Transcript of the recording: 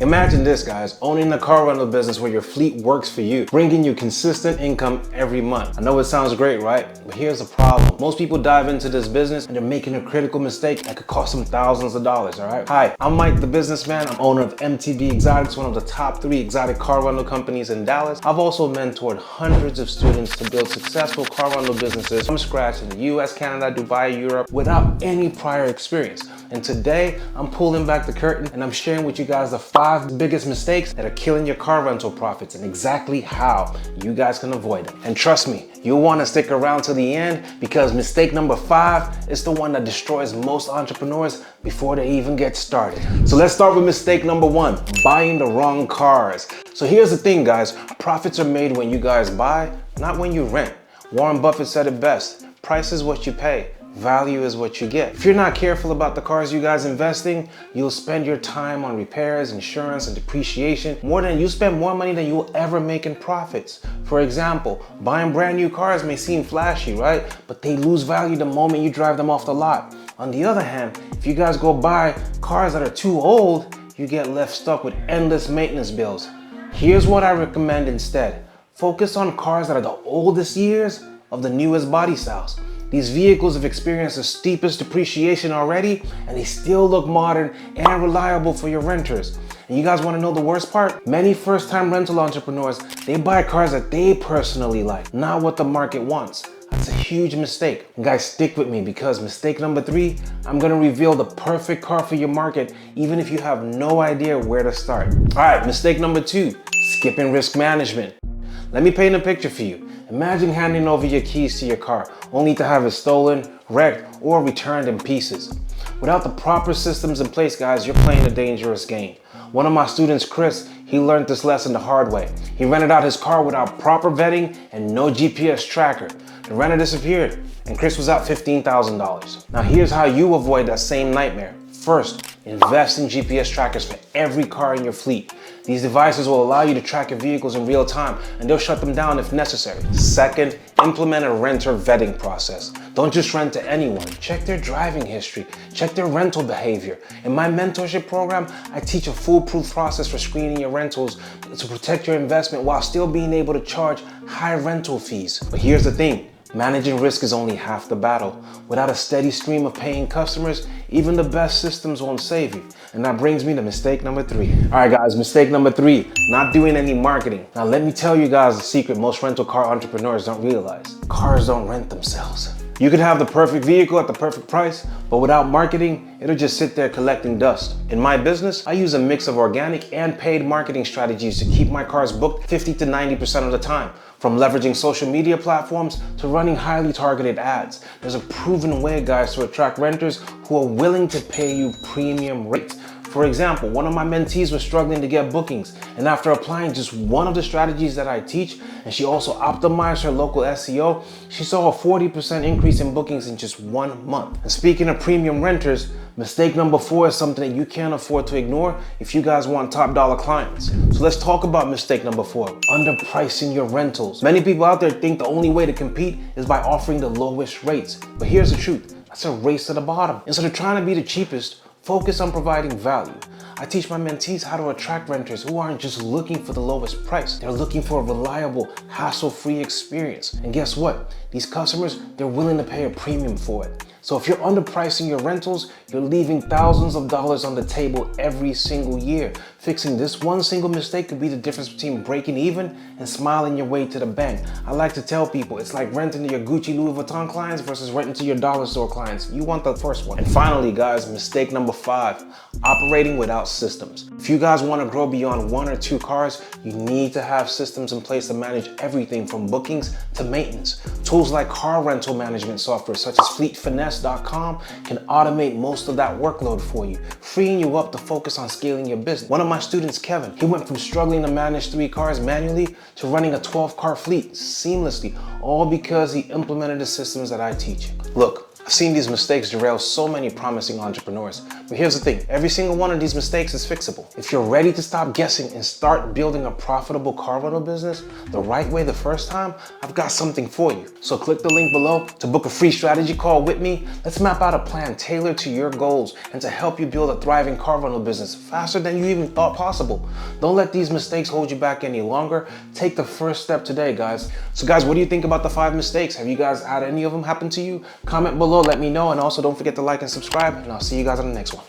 Imagine this, guys, owning a car rental business where your fleet works for you, bringing you consistent income every month. I know it sounds great, right? But here's the problem. Most people dive into this business and they're making a critical mistake that could cost them thousands of dollars, all right? Hi, I'm Mike, the businessman. I'm owner of MTB Exotics, one of the top 3 exotic car rental companies in Dallas. I've also mentored hundreds of students to build successful car rental businesses from scratch in the US, Canada, Dubai, Europe, without any prior experience. And today, I'm pulling back the curtain and I'm sharing with you guys the 5 biggest mistakes that are killing your car rental profits and exactly how you guys can avoid them. And trust me, you'll want to stick around to the end because mistake number 5 is the one that destroys most entrepreneurs before they even get started. So let's start with mistake number 1, buying the wrong cars. So here's the thing, guys, profits are made when you guys buy, not when you rent. Warren Buffett said it best, price is what you pay. Value is what you get. If you're not careful about the cars you guys invest in, you'll spend your time on repairs, insurance, and depreciation you spend more money than you'll ever make in profits. For example, buying brand new cars may seem flashy, right? But they lose value the moment you drive them off the lot. On the other hand, if you guys go buy cars that are too old, you get left stuck with endless maintenance bills. Here's what I recommend instead. Focus on cars that are the oldest years of the newest body styles. These vehicles have experienced the steepest depreciation already, and they still look modern and reliable for your renters. And you guys want to know the worst part? Many first-time rental entrepreneurs, they buy cars that they personally like, not what the market wants. That's a huge mistake. And guys, stick with me because mistake number 3, I'm gonna reveal the perfect car for your market, even if you have no idea where to start. All right, mistake number 2, skipping risk management. Let me paint a picture for you. Imagine handing over your keys to your car, only to have it stolen, wrecked, or returned in pieces. Without the proper systems in place, guys, you're playing a dangerous game. One of my students, Chris, he learned this lesson the hard way. He rented out his car without proper vetting and no GPS tracker. The renter disappeared, and Chris was out $15,000. Now here's how you avoid that same nightmare. First, invest in GPS trackers for every car in your fleet. These devices will allow you to track your vehicles in real time, and they'll shut them down if necessary. Second, implement a renter vetting process. Don't just rent to anyone. Check their driving history. Check their rental behavior. In my mentorship program, I teach a foolproof process for screening your rentals to protect your investment while still being able to charge high rental fees. But here's the thing. Managing risk is only half the battle. Without a steady stream of paying customers, even the best systems won't save you. And that brings me to mistake number 3. All right, guys, mistake number 3, not doing any marketing. Now, let me tell you guys a secret most rental car entrepreneurs don't realize. Cars don't rent themselves. You could have the perfect vehicle at the perfect price, but without marketing, it'll just sit there collecting dust. In my business, I use a mix of organic and paid marketing strategies to keep my cars booked 50 to 90% of the time. From leveraging social media platforms to running highly targeted ads. There's a proven way, guys, to attract renters who are willing to pay you premium rates. For example, one of my mentees was struggling to get bookings, and after applying just one of the strategies that I teach, and she also optimized her local SEO, she saw a 40% increase in bookings in just 1 month. And speaking of premium renters, mistake number 4 is something that you can't afford to ignore if you guys want top dollar clients. So let's talk about mistake number 4, underpricing your rentals. Many people out there think the only way to compete is by offering the lowest rates. But here's the truth, that's a race to the bottom. Instead of trying to be the cheapest, focus on providing value. I teach my mentees how to attract renters who aren't just looking for the lowest price. They're looking for a reliable, hassle-free experience. And guess what? These customers, they're willing to pay a premium for it. So if you're underpricing your rentals, you're leaving thousands of dollars on the table every single year. Fixing this one single mistake could be the difference between breaking even and smiling your way to the bank. I like to tell people it's like renting to your Gucci Louis Vuitton clients versus renting to your dollar store clients. You want the first one. And finally, guys, mistake number 5, operating without systems. If you guys want to grow beyond 1 or 2 cars, you need to have systems in place to manage everything from bookings to maintenance. Tools like car rental management software such as Finesse.com can automate most of that workload for you, freeing you up to focus on scaling your business. One of my students, Kevin, he went from struggling to manage 3 cars manually to running a 12-car fleet seamlessly, all because he implemented the systems that I teach. Look, I've seen these mistakes derail so many promising entrepreneurs. But here's the thing, every single one of these mistakes is fixable. If you're ready to stop guessing and start building a profitable car rental business the right way the first time, I've got something for you. So click the link below to book a free strategy call with me. Let's map out a plan tailored to your goals and to help you build a thriving car rental business faster than you even thought possible. Don't let these mistakes hold you back any longer. Take the first step today, guys. So guys, what do you think about the 5 mistakes? Have you guys had any of them happen to you? Comment below, let me know, and also don't forget to like and subscribe, and I'll see you guys on the next one.